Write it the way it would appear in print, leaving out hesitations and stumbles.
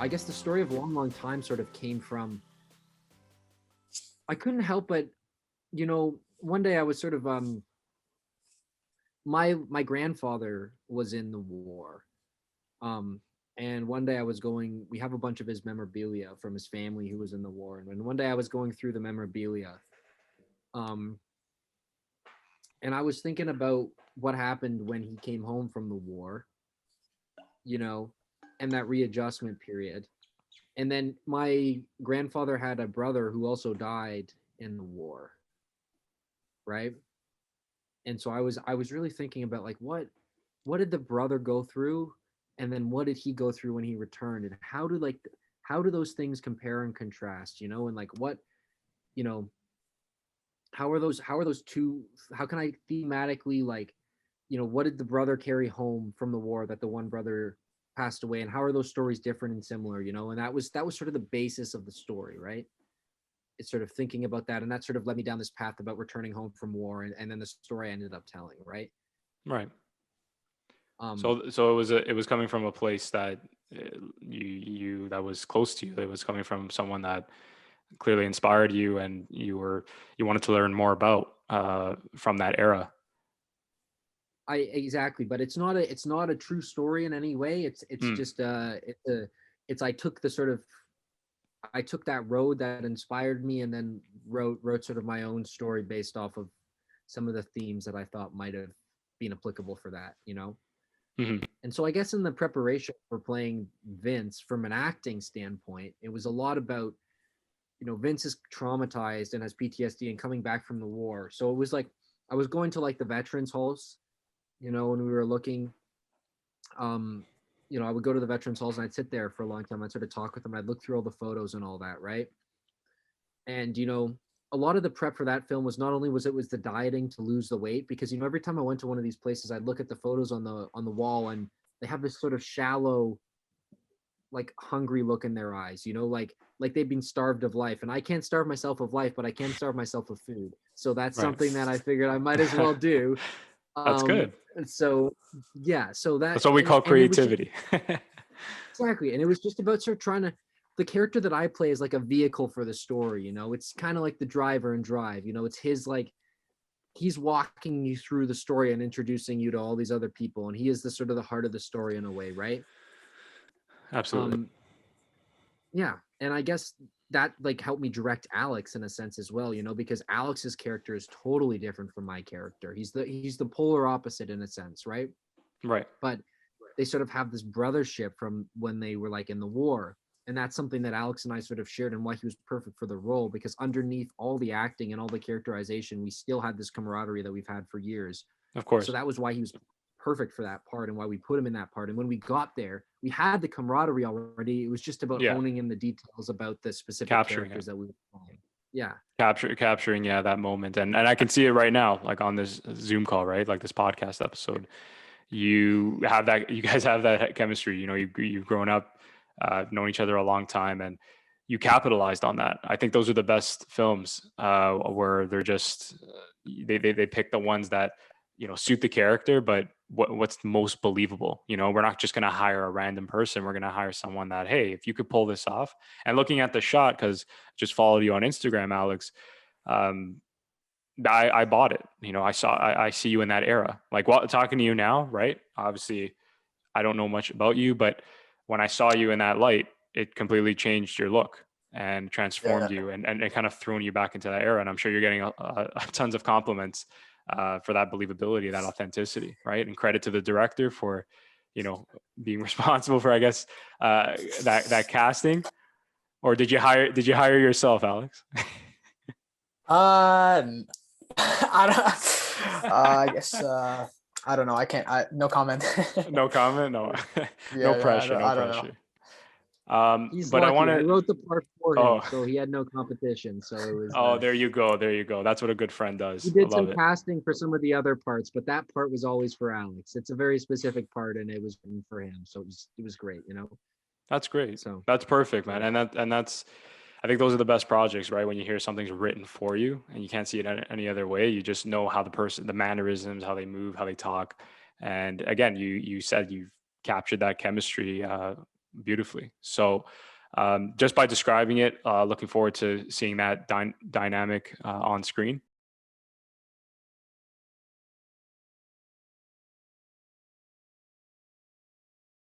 I guess the story of Long Long Time sort of came from, I couldn't help but, one day I was sort of my grandfather was in the war. Um and one day we have a bunch of his memorabilia from his family who was in the war. And one day I was going through the memorabilia, um and I was thinking about what happened when he came home from the war, you know, and that readjustment period. And then my grandfather had a brother who also died in the war, right? And so I was really thinking about like what did the brother go through, and then what did he go through when he returned, and how do those things compare and contrast, and like what, you know, how are those two, how can I thematically, like, what did the brother carry home from the war that the one brother passed away, and how are those stories different and similar, and that was sort of the basis of the story, right? It's sort of thinking about that, and that sort of led me down this path about returning home from war, and then the story I ended up telling, right? Right. um So it was coming from a place that that was close to you. It was coming from someone that clearly inspired you, and you wanted to learn more about from that era. I exactly, but it's not a true story in any way. It's Mm, just it's I took that road that inspired me, and then wrote sort of my own story based off of some of the themes that I thought might have been applicable for that. mhm. And so I guess in the preparation for playing Vince from an acting standpoint, it was a lot about, Vince is traumatized and has PTSD and coming back from the war. So it was like I was going to like the veterans halls, when we were looking. um I would go to the veterans halls and I'd sit there for a long time. I'd sort of talk with them. I'd look through all the photos and all that, right? And a lot of the prep for that film was not only was the dieting to lose the weight, because every time I went to one of these places, I'd look at the photos on the wall, and they have this sort of shallow, like hungry look in their eyes, like they've been starved of life. And I can't starve myself of life, but I can starve myself of food. So that's Right. something that I figured I might as well do. That's good. And so yeah, so that That's what we call and it was just creativity. exactly, and it was just about sort of trying to, the character that I play is like a vehicle for the story. It's kind of like the driver in Drive. It's his, like, he's walking you through the story and introducing you to all these other people, and he is the sort of the heart of the story in a way, right? Absolutely. um yeah, and I guess that like helped me direct Alex in a sense as well, because Alex's character is totally different from my character. He's the polar opposite in a sense, right? Right. But they sort of have this brothership from when they were like in the war. And that's something that Alex and I sort of shared, and why he was perfect for the role, because underneath all the acting and all the characterization, we still had this camaraderie that we've had for years. Of So course. that was why he was perfect for that part, and why we put him in that part. And when we got there, we had the camaraderie already. It was just about Yeah. honing in the details about the specific Capturing it. characters that we were playing. Yeah. Capturing, yeah, that moment. And I can see it right now, like on this Zoom call, right? Like this podcast episode. You guys have that chemistry. You've grown up, known each other a long time, and you capitalized on that. I think those are the best films, where they're just they pick the ones that suit the character, but what's most believable. We're not just going to hire a random person. We're going to hire someone that, hey, if you could pull this off. And looking at the shot, because just followed you on Instagram, Alex. Um, I bought it. I see you in that era. Like, while talking to you now, right? Obviously, I don't know much about you, but when I saw you in that light, it completely changed your look and transformed Yeah. you, and it kind of thrown you back into that era. And I'm sure you're getting tons of compliments for that believability, that authenticity, right? And credit to the director for, being responsible for, I guess, that casting. Or did you hire yourself, Alex? Um, I don't. I guess. I don't know. I can't. No comment. No comment. No, no Yeah, yeah. pressure. No I don't know. pressure. He's But I want lucky. I to. wrote the part for him, Oh, so he had no competition. So it was oh, there you go. There you go. That's what a good friend he does. I did some love it. casting for some of the other parts, but that part was always for Alex. It's a very specific part, and it was written for him, so it was great. That's great. So That's perfect, man. yeah, And that's, I think those are the best projects, right? When you hear something's written for you and you can't see it any other way, you just know how the mannerisms, how they move, how they talk. And again, you said you've captured that chemistry beautifully. So just by describing it, looking forward to seeing that dynamic on screen.